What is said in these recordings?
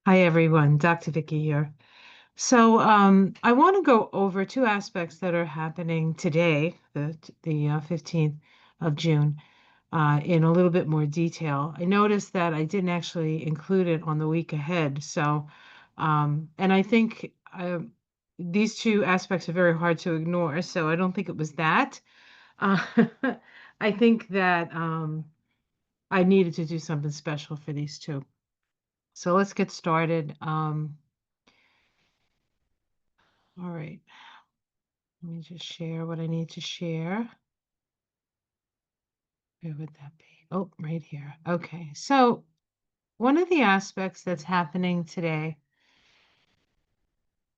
Hi everyone, Dr. Vicky here. I want to go over two aspects that are happening today, the 15th of June, in a little bit more detail. I noticed that I didn't actually include it on the week ahead, and I think these two aspects are very hard to ignore, so I don't think it was that. Uh, I think that I needed to do something special for these two. So let's get started. All right. Let me just share what I need to share. Where would that be? Oh, right here. Okay. So one of the aspects that's happening today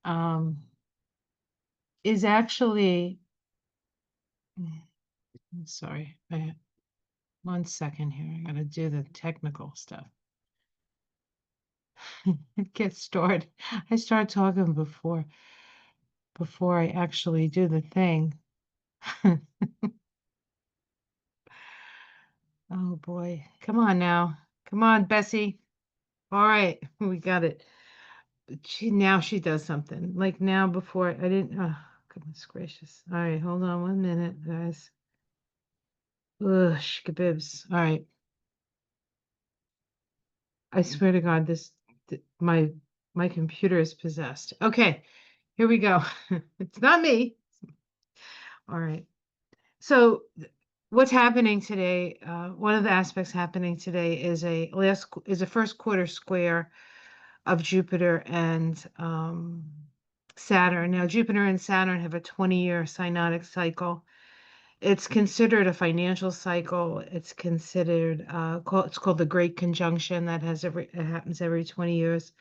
um, is actually, I'm sorry, 1 second here. I gotta do the technical stuff. Get started. I start talking before I actually do the thing. Oh boy. Come on now. Come on, Bessie. All right, we got it. Now she does something. Like now before I didn't, oh goodness gracious. All right, hold on 1 minute, guys. Ugh, shkabibs. All right. I swear to God, my computer is possessed. Okay, here we go. It's not me. All right. So what's happening today, one of the aspects happening today is a first quarter square of Jupiter and Saturn. Now, Jupiter and Saturn have a 20-year synodic cycle. It's considered a financial cycle. It's considered it's called the Great Conjunction it happens every 20 years.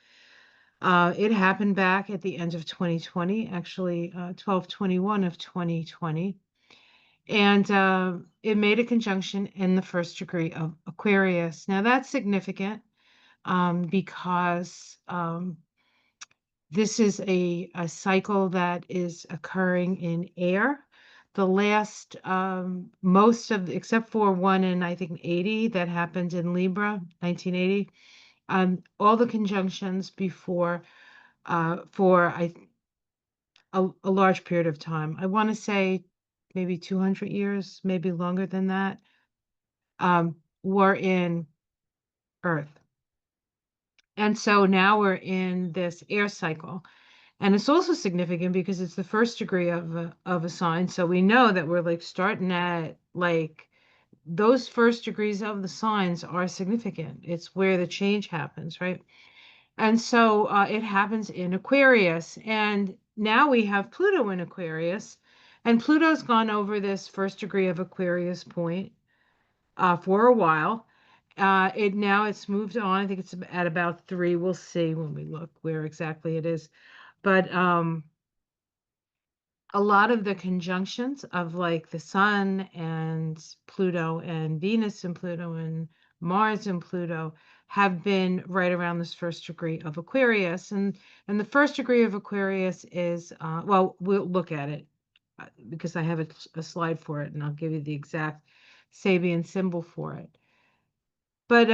It happened back at the end of 2020, actually 12/21 of 2020, and it made a conjunction in the first degree of Aquarius. Now that's significant because this is a cycle that is occurring in air. The last, except for one in, I think, 80 that happened in Libra, 1980, all the conjunctions before, for a large period of time, I want to say maybe 200 years, maybe longer than that, were in Earth. And so now we're in this air cycle. And it's also significant because it's the first degree of a sign. So we know that we're like starting at like those first degrees of the signs are significant. It's where the change happens, right? And so it happens in Aquarius. And now we have Pluto in Aquarius. And Pluto's gone over this first degree of Aquarius point for a while. It's moved on. I think it's at about 3. We'll see when we look where exactly it is. But a lot of the conjunctions of like the Sun and Pluto and Venus and Pluto and Mars and Pluto have been right around this first degree of Aquarius. And the first degree of Aquarius is, well, we'll look at it because I have a slide for it and I'll give you the exact Sabian symbol for it. But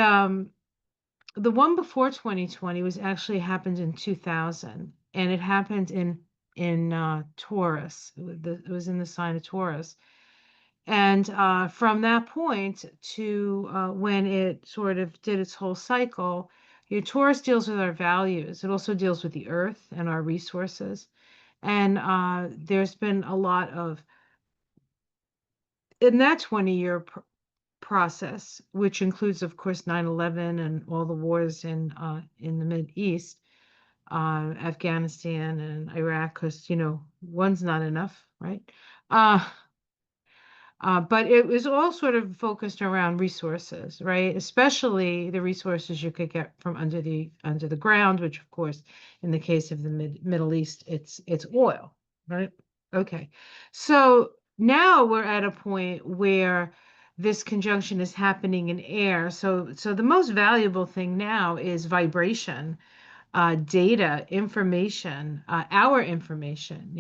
the one before 2020 was actually happened in 2000, and it happened in Taurus. It was in the sign of Taurus. And from that point to when it sort of did its whole cycle, Taurus deals with our values. It also deals with the earth and our resources. And there's been a lot of, in that 20-year process, which includes, of course, 9/11 and all the wars in the Mid East, Afghanistan and Iraq, because one's not enough, right? Uh, but it was all sort of focused around resources, right? Especially the resources you could get from under the ground, which, of course, in the case of the Middle East, it's oil, right? Okay, so now we're at a point where this conjunction is happening in air. So the most valuable thing now is vibration, data, information, our information,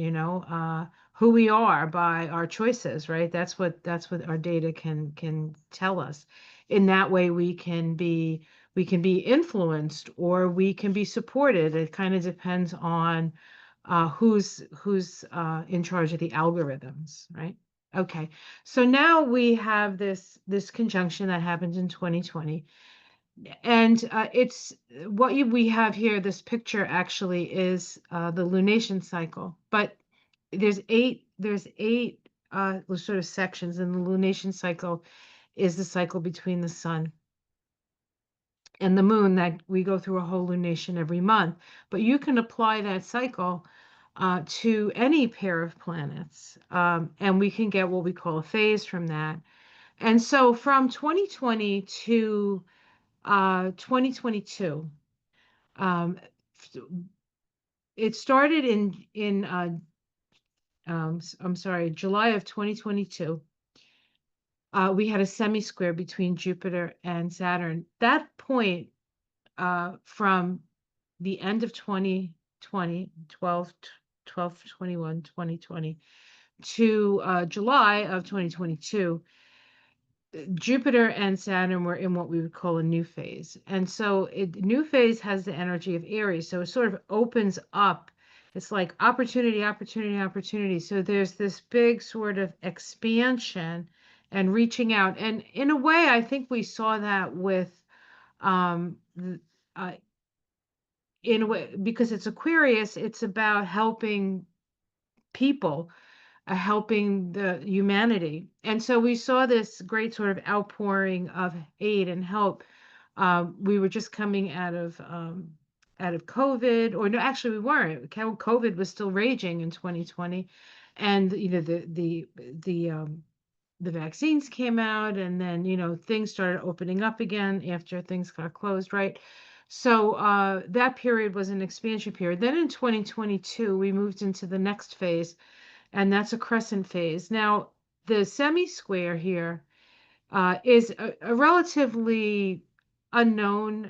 who we are by our choices, right? That's what our data can tell us. In that way, we can be We can be influenced or we can be supported. It kind of depends on who's in charge of the algorithms, right? Okay, so now we have this conjunction that happened in 2020, and it's what we have here. This picture actually is the lunation cycle, but there's eight sort of sections, and the lunation cycle is the cycle between the sun and the moon, that we go through a whole lunation every month. But you can apply that cycle to any pair of planets, and we can get what we call a phase from that. And so from 2020 to 2022, um, it started I'm sorry, July of 2022. We had a semi-square between Jupiter and Saturn. That point, from the end of 2020, 21, 2020 to July of 2022, Jupiter and Saturn were in what we would call a new phase. And so new phase has the energy of Aries. So it sort of opens up. It's like opportunity, opportunity, opportunity. So there's this big sort of expansion and reaching out. And in a way, I think we saw that with um, uh, in a way, because it's Aquarius, it's about helping people, helping the humanity. And so we saw this great sort of outpouring of aid and help. We were just coming out of COVID, or no, actually we weren't. COVID was still raging in 2020, and the vaccines came out, and then things started opening up again after things got closed, right? So that period was an expansion period. Then in 2022 we moved into the next phase, and that's a crescent phase. Now the semi-square here is a relatively unknown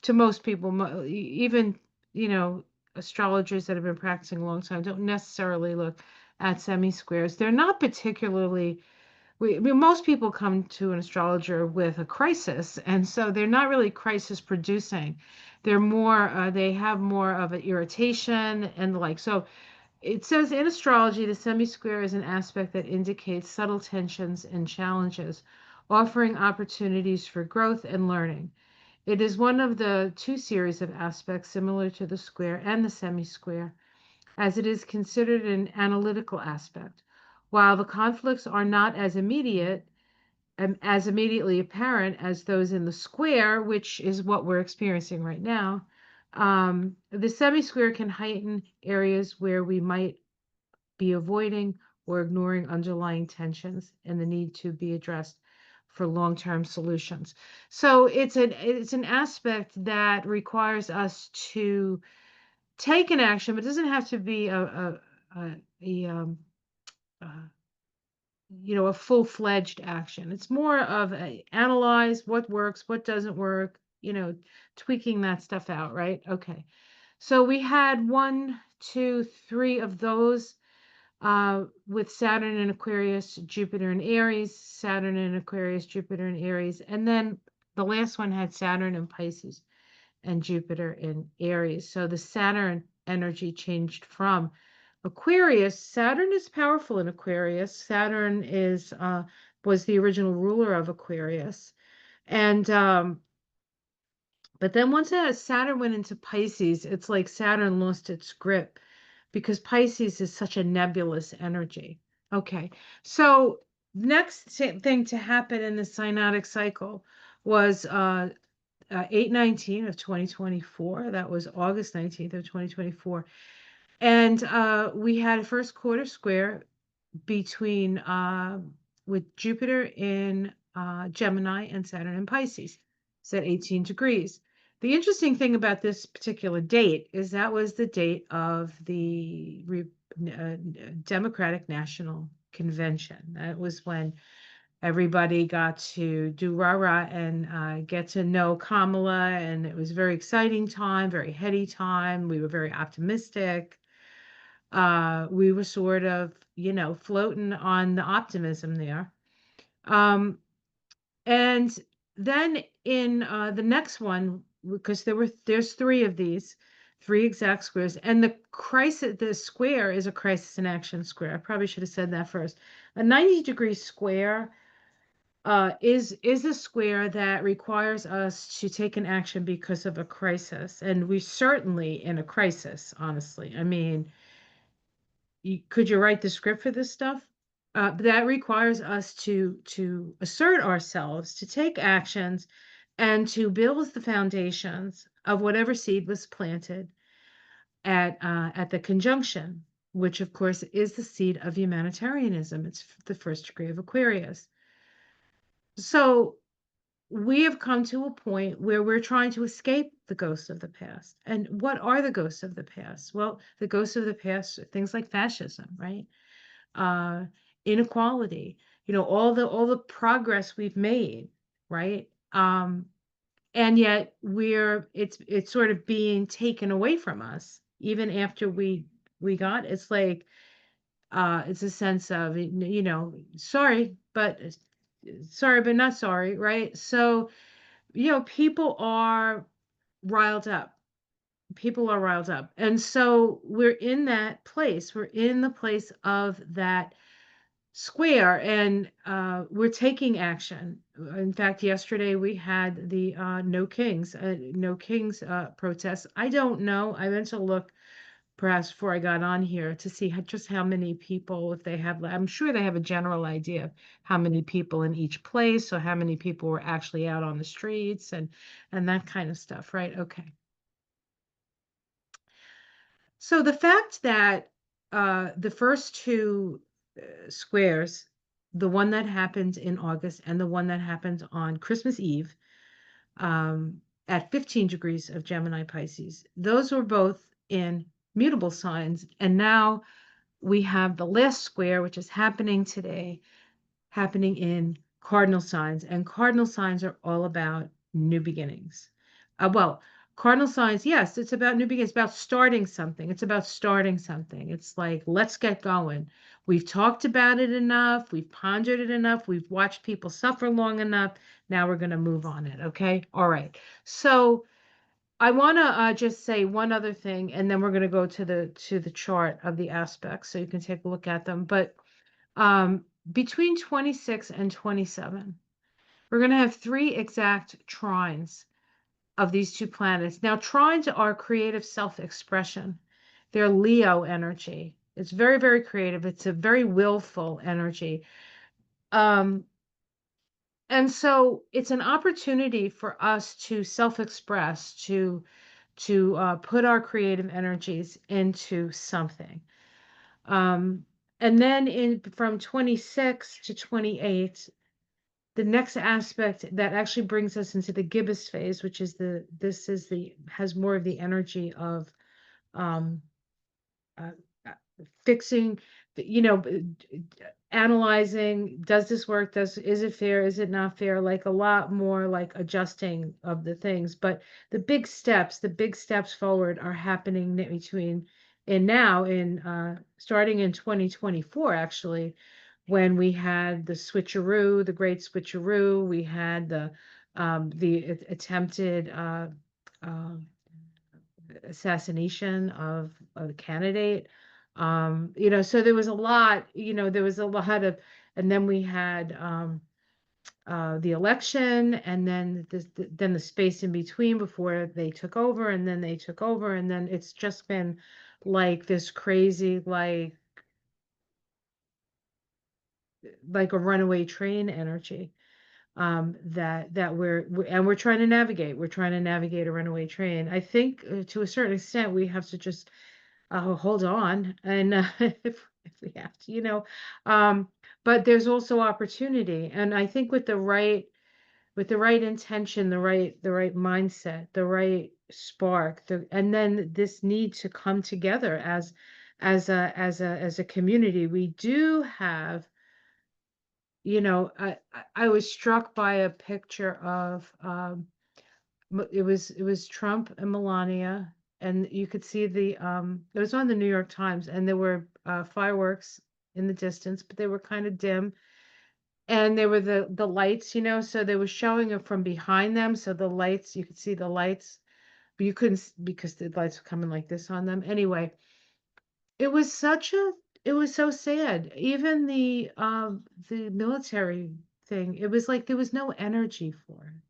to most people. Even astrologers that have been practicing a long time don't necessarily look at semi-squares. They're not particularly most people come to an astrologer with a crisis, and so they're not really crisis producing. They're more, they have more of an irritation and the like. So it says in astrology, the semi-square is an aspect that indicates subtle tensions and challenges, offering opportunities for growth and learning. It is one of the two series of aspects similar to the square and the semi-square, as it is considered an analytical aspect. While the conflicts are not as immediately apparent as those in the square, which is what we're experiencing right now, the semi-square can heighten areas where we might be avoiding or ignoring underlying tensions and the need to be addressed for long-term solutions. So it's an aspect that requires us to take an action, but it doesn't have to be a a full-fledged action. It's more of a analyze what works, what doesn't work, tweaking that stuff out, right? Okay. So we had one, two, three of those with Saturn in Aquarius, Jupiter in Aries, Saturn in Aquarius, Jupiter in Aries, and then the last one had Saturn in Pisces and Jupiter in Aries. So the Saturn energy changed from Aquarius. Saturn is powerful in Aquarius. Saturn is was the original ruler of Aquarius, and but then once Saturn went into Pisces, it's like Saturn lost its grip because Pisces is such a nebulous energy. Okay, so next thing to happen in the synodic cycle was 8/19 of 2024. That was August 19th of 2024. And we had a first quarter square between with Jupiter in Gemini and Saturn in Pisces. It's at 18 degrees. The interesting thing about this particular date is that was the date of the Democratic National Convention. That was when everybody got to do rah-rah and get to know Kamala, and it was a very exciting time, very heady time. We were very optimistic. We were sort of, floating on the optimism there. And then in the next one, because there's three of these, three exact squares, and the square is a crisis in action square. I probably should have said that first. A 90-degree square is a square that requires us to take an action because of a crisis, and we're certainly in a crisis, honestly. I mean, could you write the script for this stuff? That requires us to assert ourselves, to take actions, and to build the foundations of whatever seed was planted at the conjunction, which of course is the seed of humanitarianism. It's the first degree of Aquarius. So we have come to a point where we're trying to escape the ghosts of the past. And what are the ghosts of the past? Well, the ghosts of the past are things like fascism, right? uh, Inequality, all the progress we've made, right? And yet it's sort of being taken away from us, even after we got. It's like it's a sense of sorry but not sorry, right? So people are riled up. People are riled up, and so we're in that place. We're in the place of that square, and we're taking action. In fact, yesterday we had the no kings protest. I don't know, I meant to look perhaps before I got on here to see just how many people, if they have, I'm sure they have a general idea of how many people in each place, or how many people were actually out on the streets, and that kind of stuff, right? Okay. So the fact that the first two squares, the one that happened in August and the one that happened on Christmas Eve, at 15 degrees of Gemini Pisces, those were both in mutable signs. And now we have the last square, which is happening today, happening in cardinal signs. And cardinal signs are all about new beginnings. Well, cardinal signs, yes, it's about new beginnings, about starting something. It's about starting something. It's like, let's get going. We've talked about it enough. We've pondered it enough. We've watched people suffer long enough. Now we're going to move on it. Okay. All right. So I want to just say one other thing, and then we're going to go to the chart of the aspects so you can take a look at them. But between 26 and 27, we're going to have three exact trines of these two planets. Now, trines are creative self-expression. They're Leo energy. It's very, very creative. It's a very willful energy. Um, and so it's an opportunity for us to self-express, to put our creative energies into something. And then from 26 to 28, the next aspect that actually brings us into the gibbous phase, which is has more of the energy of um, uh, uh, fixing, analyzing, does this work? Is it fair? Is it not fair? Like a lot more like adjusting of the things. But the big steps forward are happening between and now starting in 2024, actually, when we had the switcheroo, the great switcheroo. We had the attempted um assassination of a candidate. So there was a lot, of, and then we had the election, and then then the space in between before they took over, and then they took over, and then it's just been like this crazy, like a runaway train energy, that we're trying to navigate. We're trying to navigate a runaway train. I think to a certain extent we have to just hold on, and if we have to, but there's also opportunity, and I think with the right intention, the right mindset, the right spark, and then this need to come together as a community. We do have, I was struck by a picture of it was Trump and Melania, and you could see it was on the New York Times, and there were fireworks in the distance, but they were kind of dim. and there were the lights, so they were showing it from behind them. So the lights, you could see the lights, but you couldn't because the lights were coming like this on them. Anyway, it was it was so sad. Even the military thing, it was like there was no energy for it.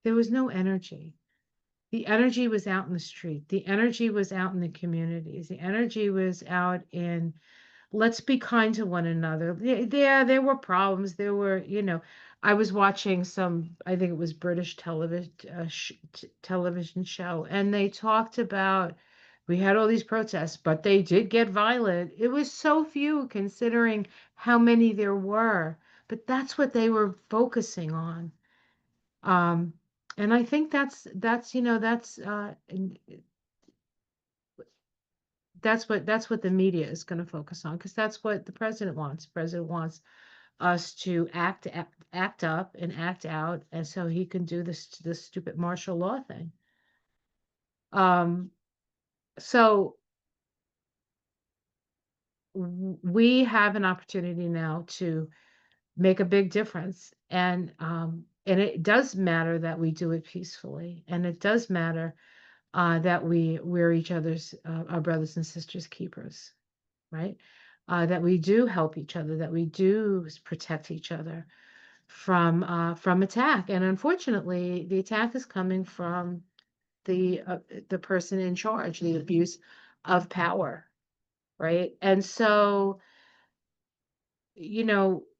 There was no energy. The energy was out in the street. The energy was out in the communities. The energy was out in, let's be kind to one another. Yeah, there were problems. There were, I was watching some, I think it was British television show, and they talked about we had all these protests, but they did get violent. It was so few considering how many there were, but that's what they were focusing on. Um, and I think that's what the media is going to focus on, because that's what the president wants. The president wants us to act up and act out, and so he can do this stupid martial law thing. Um, so we have an opportunity now to make a big difference, and it does matter that we do it peacefully, and it does matter that we're each other's our brothers and sisters keepers, right? That we do help each other, that we do protect each other from attack. And unfortunately, the attack is coming from the person in charge, the abuse of power, right? And so,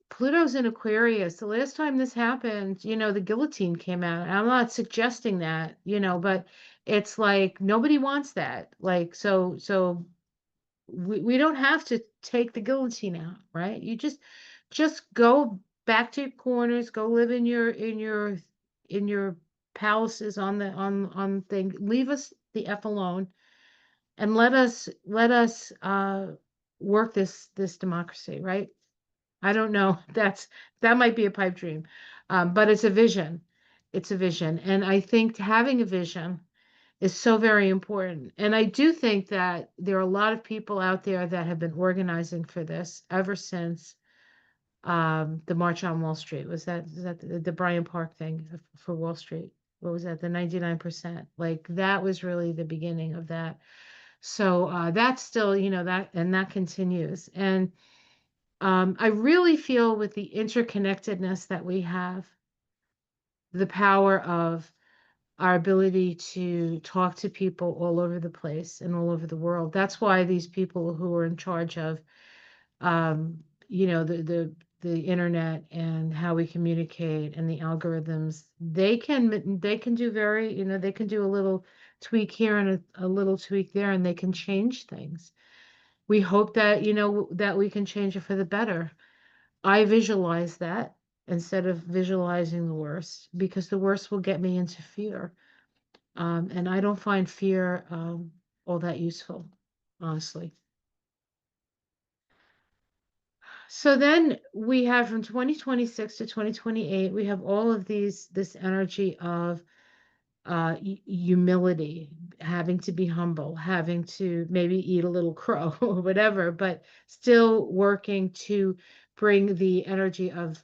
Pluto's in Aquarius. The last time this happened, the guillotine came out. I'm not suggesting that, but it's like nobody wants that. Like, so we don't have to take the guillotine out, right? You just go back to your corners, go live in your palaces on thing. Leave us the F alone, and let us work this democracy, right? I don't know. That might be a pipe dream, but it's a vision. It's a vision, and I think having a vision is so very important. And I do think that there are a lot of people out there that have been organizing for this ever since the March on Wall Street. Was that the Bryant Park thing for Wall Street? What was that? The 99%. Like that was really the beginning of that. So that's still, that continues. And I really feel with the interconnectedness that we have, the power of our ability to talk to people all over the place and all over the world. That's why these people who are in charge of, um, the internet and how we communicate and the algorithms, they can do they can do a little tweak here and a little tweak there, and they can change things. We hope that that we can change it for the better. I visualize that instead of visualizing the worst, because the worst will get me into fear. And I don't find fear all that useful, honestly. So then we have from 2026 to 2028, we have all of this energy of humility, having to be humble, having to maybe eat a little crow or whatever, but still working to bring the energy of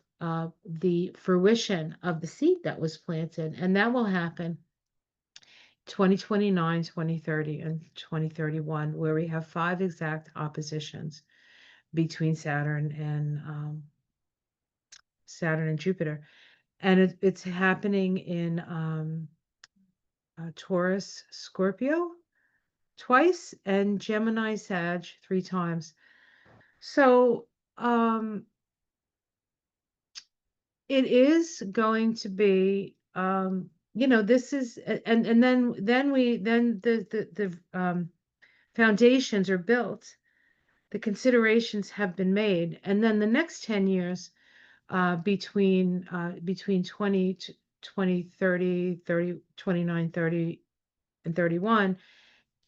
the fruition of the seed that was planted. And that will happen 2029, 2030, and 2031, where we have five exact oppositions between Saturn and Jupiter. And it's happening in Taurus, Scorpio twice, and Gemini, Sag three times. So it is going to be this is and then the foundations are built, the considerations have been made, and then the next 10 years between 20 30 30 29 30 and 31,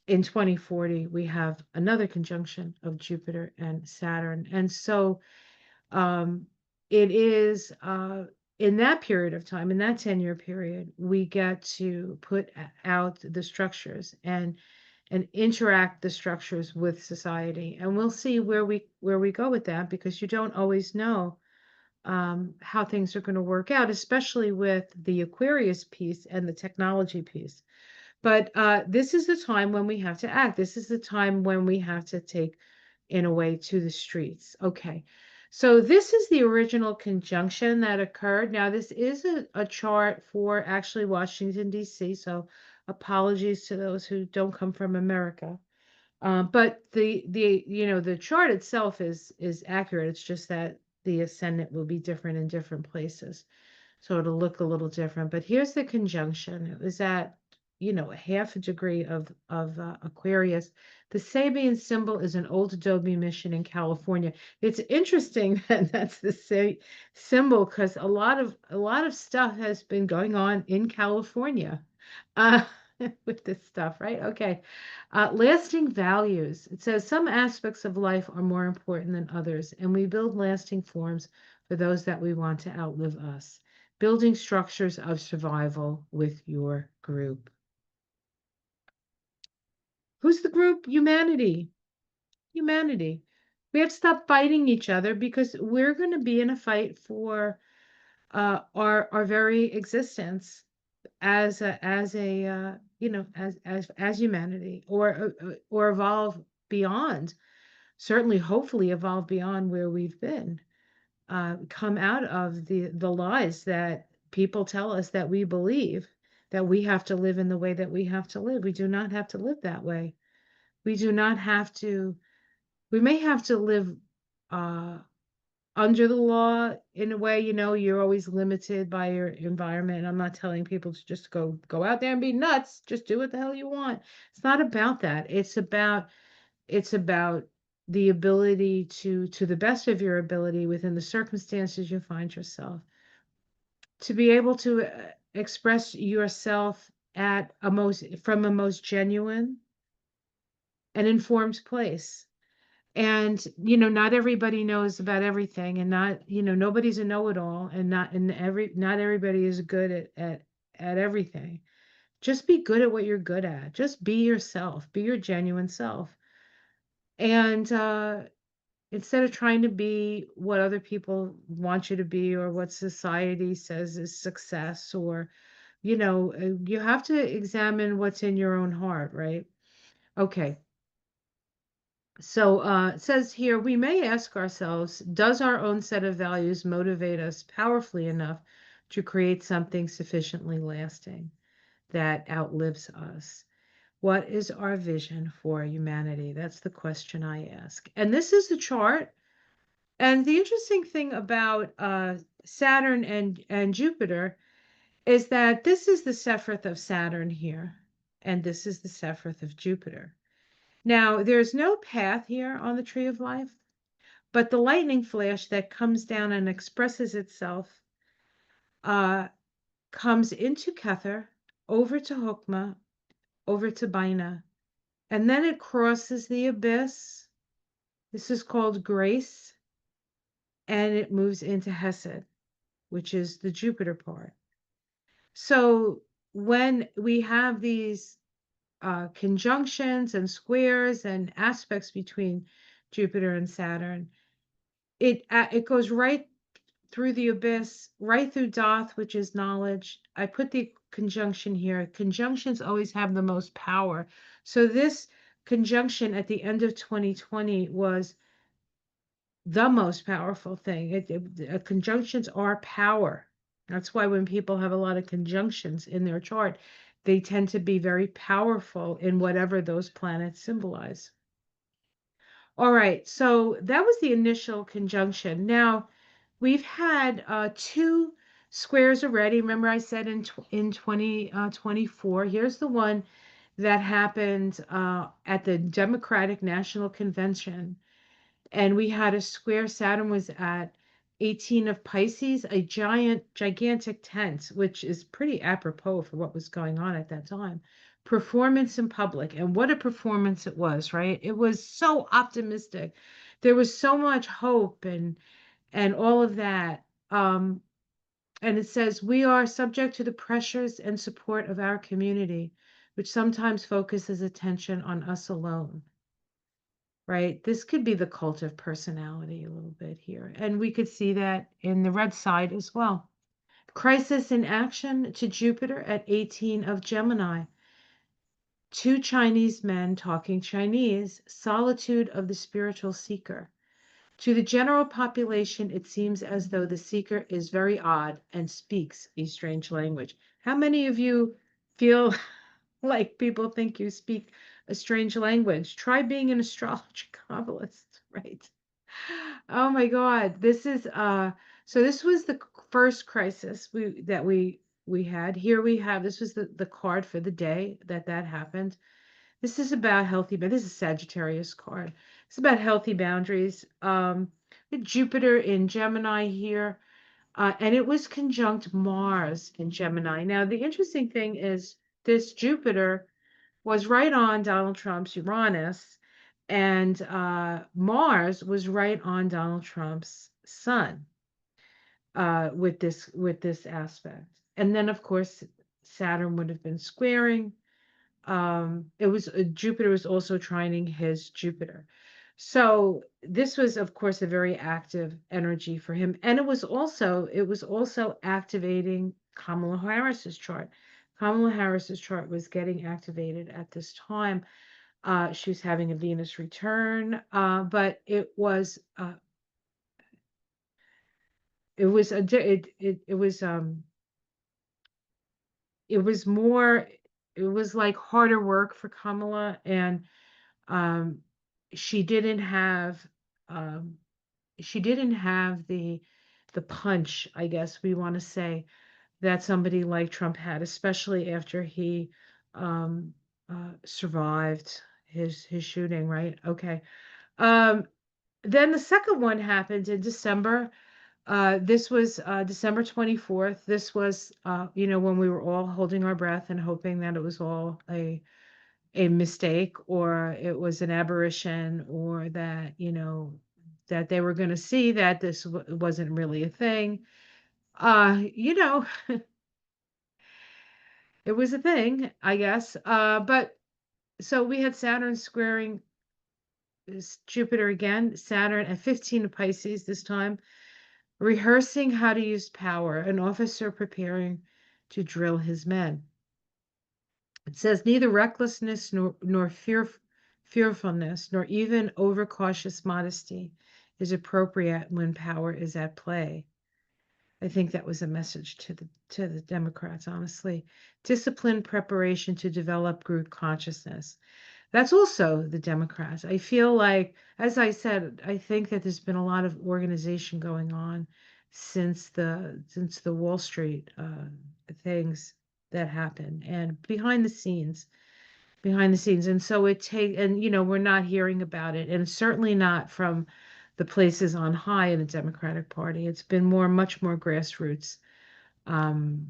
in 2040 we have another conjunction of Jupiter and Saturn. And so um, it is in that period of time, in that 10-year period, we get to put out the structures and interact the structures with society. And we'll see where we go with that, because you don't always know how things are going to work out, especially with the Aquarius piece and the technology piece. But this is the time when we have to act. This is the time when we have to take, in a way, to the streets. Okay. So this is the original conjunction that occurred. Now, this is a chart for actually Washington, D.C. So apologies to those who don't come from America. But the chart itself is accurate. It's just that the ascendant will be different in different places. So it'll look a little different. But here's the conjunction. It was at, a half a degree of Aquarius. The Sabian symbol is an old adobe mission in California. It's interesting that that's the symbol because a lot of stuff has been going on in California uh, with this stuff, right? Okay. Lasting values. It says some aspects of life are more important than others, and we build lasting forms for those that we want to outlive us. Building structures of survival with your group. Who's the group? Humanity. Humanity. We have to stop fighting each other because we're going to be in a fight for our very existence as humanity, or evolve beyond, certainly hopefully evolve beyond where we've been, come out of the lies that people tell us that we believe, that we have to live in the way that we have to live. We do not have to live that way. We do not have to. We may have to live uh, under the law in a way. You're always limited by your environment. I'm not telling people to just go out there and be nuts. Just do what the hell you want. It's not about that. It's about the ability to the best of your ability within the circumstances you find yourself, to be able to express yourself from a most genuine and informed place. And not everybody knows about everything, and nobody's a know-it-all, and not everybody is good at everything. Just be good at what you're good at. Just be yourself, be your genuine self. And instead of trying to be what other people want you to be, or what society says is success, or you have to examine what's in your own heart, right? Okay. So it says here, we may ask ourselves, does our own set of values motivate us powerfully enough to create something sufficiently lasting that outlives us? What is our vision for humanity? That's the question I ask. And this is the chart. And the interesting thing about Saturn and Jupiter is that this is the Sephiroth of Saturn here, and this is the Sephiroth of Jupiter. Now, there's no path here on the Tree of Life, but the lightning flash that comes down and expresses itself uh, comes into Kether, over to Hokmah, over to Bina, and then it crosses the abyss. This is called grace, and it moves into Hesed, which is the Jupiter part. So when we have these conjunctions and squares and aspects between Jupiter and Saturn, it goes right through the abyss, right through Doth, which is knowledge. I put the conjunction here. Conjunctions always have the most power. So this conjunction at the end of 2020 was the most powerful thing. Conjunctions are power. That's why when people have a lot of conjunctions in their chart, they tend to be very powerful in whatever those planets symbolize. All right, so that was the initial conjunction. Now, we've had two squares already. Remember I said in 2024. Here's the one that happened at the Democratic National Convention. And we had a square. Saturn was at 18 of Pisces, a gigantic tent, which is pretty apropos for what was going on at that time. Performance in public. And what a performance it was, right? It was so optimistic. There was so much hope and all of that. And it says, we are subject to the pressures and support of our community, which sometimes focuses attention on us alone. right? This could be the cult of personality a little bit here. And we could see that in the red side as well. Crisis in action to Jupiter at 18 of Gemini. Two Chinese men talking Chinese, solitude of the spiritual seeker. To the general population, it seems as though the seeker is very odd and speaks a strange language. How many of you feel like people think you speak a strange language? Try being an astrology kabbalist, right? Oh my God. This is so this was the first crisis we had. Here we have this was the card for the day that happened. This is about healthy, but this is Sagittarius card. It's about healthy boundaries. Jupiter in Gemini here, and it was conjunct Mars in Gemini. Now, the interesting thing is this Jupiter was right on Donald Trump's Uranus, and Mars was right on Donald Trump's Sun with this aspect. And then, of course, Saturn would have been squaring. It was Jupiter was also trining his Jupiter. So this was, of course, a very active energy for him. And it was also activating Kamala Harris's chart. Kamala Harris's chart was getting activated at this time. She was having a Venus return, but it was more, it was like harder work for Kamala, and um, she didn't have um, she didn't have the punch, I guess we want to say, that somebody like Trump had, especially after he um, survived his shooting, right? Okay. Um, then the second one happened in December. This was December 24th. This was, when we were all holding our breath and hoping that it was all a mistake, or it was an aberration, or that, that they were going to see that this wasn't really a thing. Uh, you know, it was a thing, I guess. But so we had Saturn squaring Jupiter again, Saturn at 15 of Pisces this time, rehearsing how to use power, an officer preparing to drill his men. It says neither recklessness nor fearfulness, nor even overcautious modesty is appropriate when power is at play. I think that was a message to the Democrats, honestly. Disciplined preparation to develop group consciousness. That's also the Democrats. I feel like, as I said, I think that there's been a lot of organization going on since the Wall Street things that happened, and behind the scenes, and so we're not hearing about it, and certainly not from the places on high in the Democratic Party. It's been much more grassroots. Um,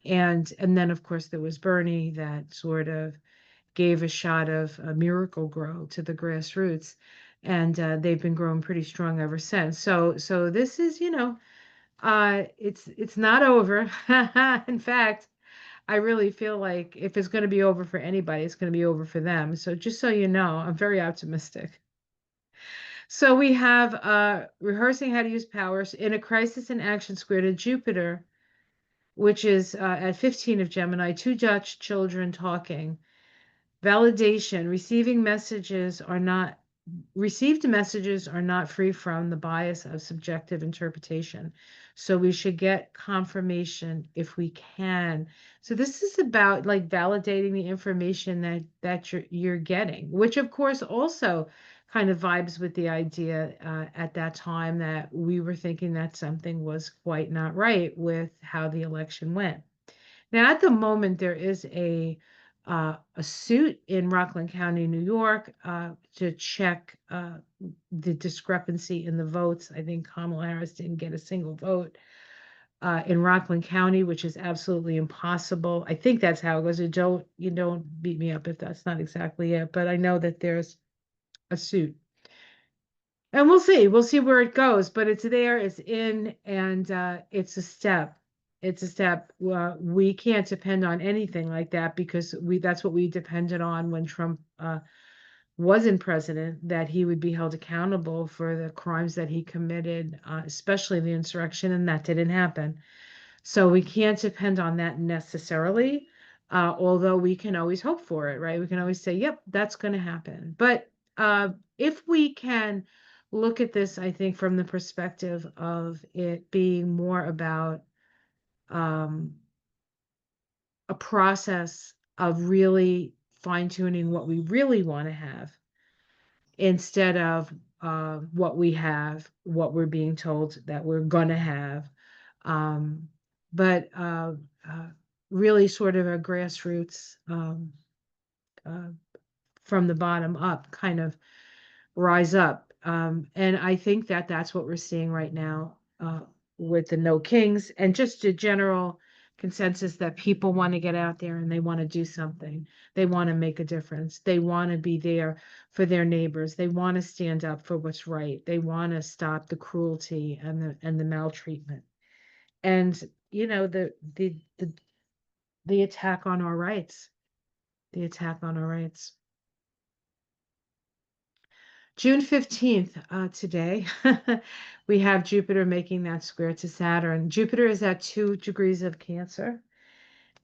and then of course there was Bernie that sort of gave a shot of a miracle grow to the grassroots, and they've been growing pretty strong ever since. So this is, it's not over. In fact, I really feel like if it's going to be over for anybody, it's going to be over for them. So just so you know, I'm very optimistic. So we have rehearsing how to use powers in a crisis in action square to Jupiter, which is at 15 of Gemini, two Dutch children talking. Validation, received messages are not free from the bias of subjective interpretation. So we should get confirmation if we can. So this is about like validating the information that you're getting, which of course also kind of vibes with the idea at that time that we were thinking that something was quite not right with how the election went. Now, at the moment, there is a suit in Rockland County, New York, to check the discrepancy in the votes. I think Kamala Harris didn't get a single vote in Rockland County, which is absolutely impossible. I think that's how it goes. You don't beat me up if that's not exactly it, but I know that there's a suit. And we'll see. We'll see where it goes, but it's there, it's in, and it's a step. It's a step. We can't depend on anything like that because that's what we depended on when Trump wasn't president, that he would be held accountable for the crimes that he committed, especially the insurrection, and that didn't happen. So we can't depend on that necessarily, although we can always hope for it, right? We can always say, yep, that's going to happen. But if we can look at this, I think, from the perspective of it being more about um, a process of really fine tuning what we really want to have instead of what we have, what we're being told that we're going to have. Um, but uh, really sort of a grassroots uh, from the bottom up kind of rise up. And I think that that's what we're seeing right now with the No Kings and just a general consensus that people want to get out there and they want to do something. They want to make a difference. They want to be there for their neighbors. They want to stand up for what's right. They want to stop the cruelty and the maltreatment. And the attack on our rights, the attack on our rights. June 15th, today, we have Jupiter making that square to Saturn. Jupiter is at 2 degrees of Cancer,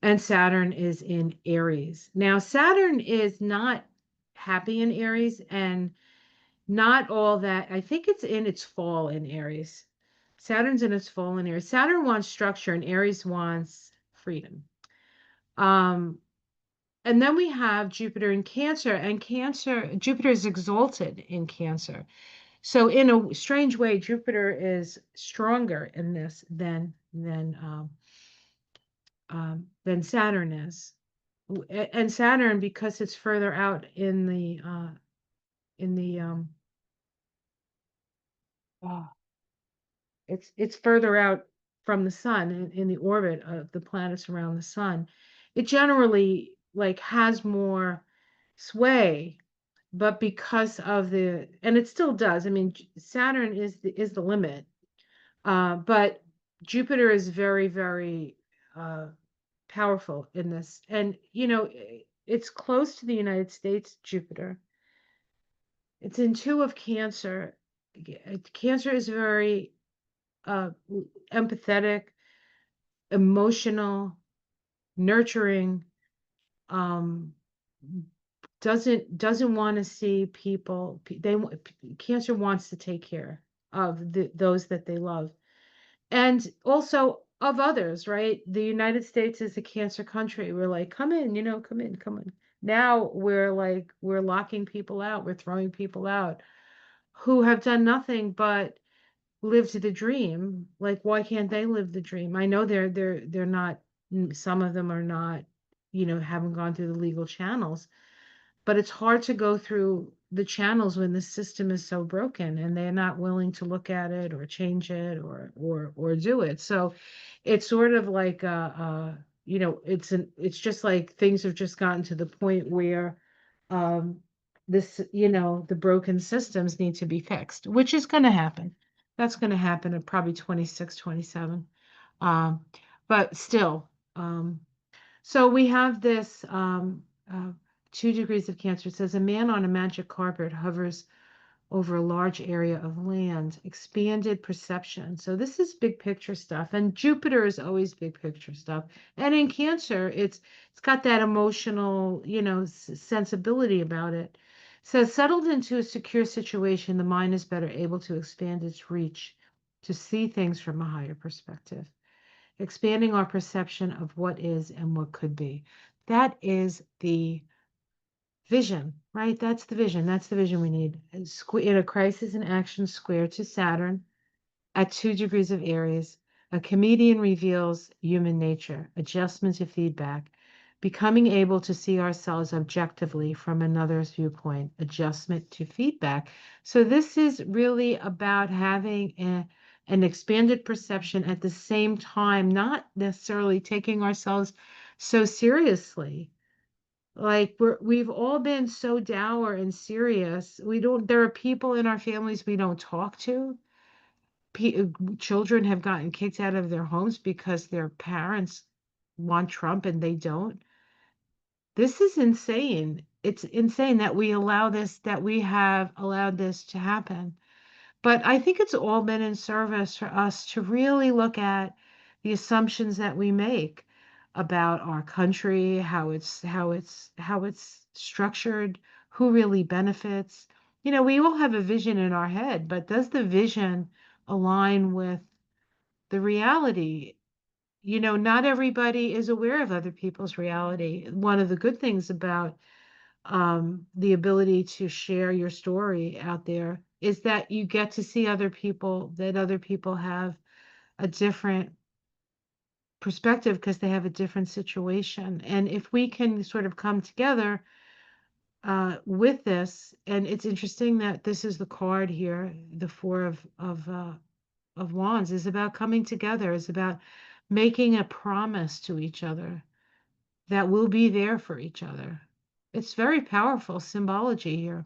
and Saturn is in Aries. Now, Saturn is not happy in Aries, and not all that. I think it's in its fall in Aries. Saturn's in its fall in Aries. Saturn wants structure, and Aries wants freedom. And then we have Jupiter in Cancer, and Jupiter is exalted in Cancer. So in a strange way, Jupiter is stronger in this than Saturn is. And Saturn, because it's further out in the oh, it's further out from the sun in the orbit of the planets around the sun, it generally like has more sway. But because of and it still does. I mean, Saturn is the limit. But Jupiter is very, very uh, powerful in this. And, it's close to the United States, Jupiter. It's in two of Cancer. Cancer is very uh, empathetic, emotional, nurturing, um, doesn't want to see people. Cancer wants to take care of those that they love. And also of others, right? The United States is a cancer country. We're like, come in, come in, come in. Now we're locking people out, we're throwing people out who have done nothing but lived the dream. Like, why can't they live the dream? I know they're not, some of them are not, haven't gone through the legal channels, but it's hard to go through the channels when the system is so broken and they're not willing to look at it or change it or do it. So it's sort of like it's just like things have just gotten to the point where um the broken systems need to be fixed, which is going to happen. That's going to happen at probably 26, 27. um but still, so we have this 2 degrees of Cancer. It says a man on a magic carpet hovers over a large area of land, expanded perception. So this is big picture stuff, and Jupiter is always big picture stuff. And in Cancer, it's got that emotional, sensibility about it. It says settled into a secure situation, the mind is better able to expand its reach, to see things from a higher perspective, expanding our perception of what is and what could be. That is the vision, right? That's the vision. That's the vision we need. In a crisis in action square to Saturn at 2 degrees of Aries, a comedian reveals human nature, adjustment to feedback, becoming able to see ourselves objectively from another's viewpoint, adjustment to feedback. So this is really about having an expanded perception at the same time, not necessarily taking ourselves so seriously. Like we've all been so dour and serious. There are people in our families we don't talk to. Children have gotten kicked out of their homes because their parents want Trump and they don't. This is insane. it's insane that we have allowed this to happen. But I think it's all been in service for us to really look at the assumptions that we make about our country, how it's structured, who really benefits. We all have a vision in our head, but does the vision align with the reality? Not everybody is aware of other people's reality. One of the good things about the ability to share your story out there is that you get to see that other people have a different perspective because they have a different situation. And if we can sort of come together with this, and it's interesting that this is the card here, the four of wands, is about coming together, is about making a promise to each other that we'll be there for each other. It's very powerful symbology here.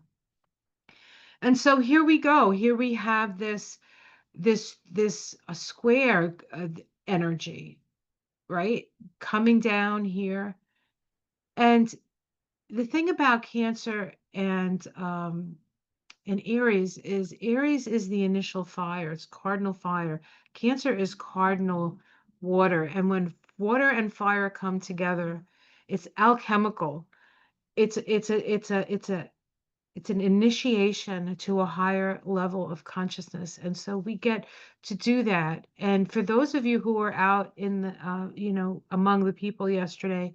And so here we go. Here we have this a square energy, right? Coming down here. And the thing about Cancer and Aries is the initial fire. It's cardinal fire. Cancer is cardinal water. And when water and fire come together, it's alchemical. It's an initiation to a higher level of consciousness. And so we get to do that. And for those of you who were out in the, among the people yesterday,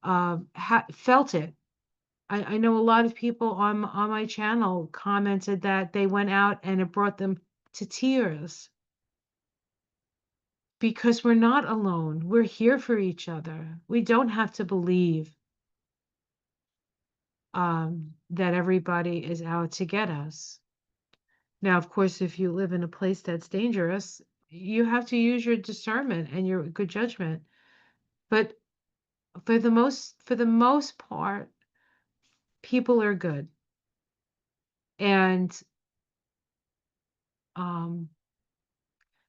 felt it. I know a lot of people on my channel commented that they went out and it brought them to tears because we're not alone. We're here for each other. We don't have to believe that everybody is out to get us. Now, of course, if you live in a place that's dangerous, you have to use your discernment and your good judgment. But for the most part, people are good. And um,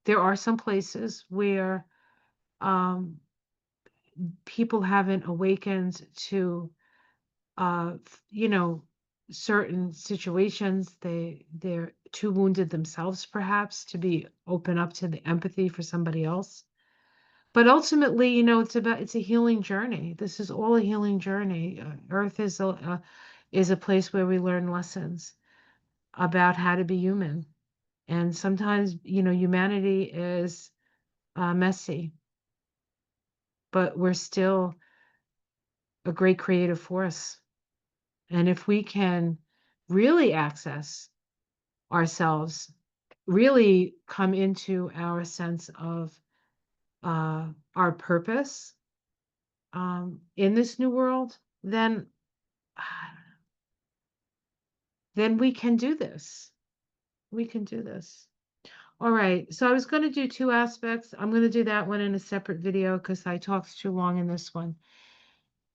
there are some places where um, people haven't awakened to, you know, certain situations. They're too wounded themselves, perhaps, to be open up to the empathy for somebody else. But ultimately, it's a healing journey. This is all a healing journey. Earth is a place where we learn lessons about how to be human. And sometimes, humanity is messy, but we're still a great creative force. And if we can really access ourselves, really come into our sense of our purpose in this new world, then we can do this. We can do this. All right. So I was going to do two aspects. I'm going to do that one in a separate video because I talked too long in this one.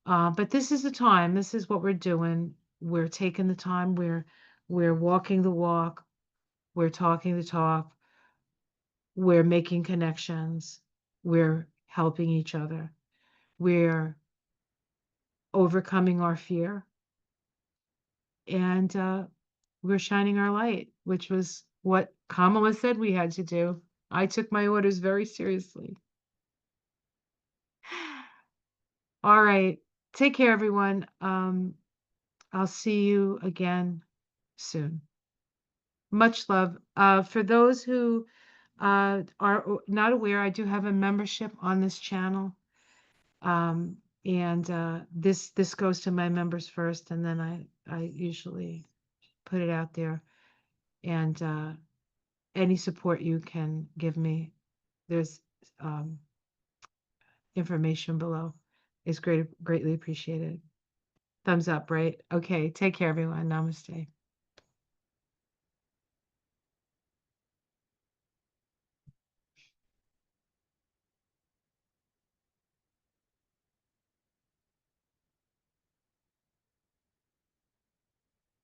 But this is the time. This is what we're doing. We're taking the time. We're walking the walk. We're talking the talk. We're making connections. We're helping each other. We're overcoming our fear. And we're shining our light, which was what Kamala said we had to do. I took my orders very seriously. All right. Take care, everyone. I'll see you again soon. Much love. For those who are not aware, I do have a membership on this channel. And this goes to my members first, and then I usually put it out there. And any support you can give me, there's information below, is greatly appreciated. Thumbs up, right? Okay, take care, everyone. Namaste.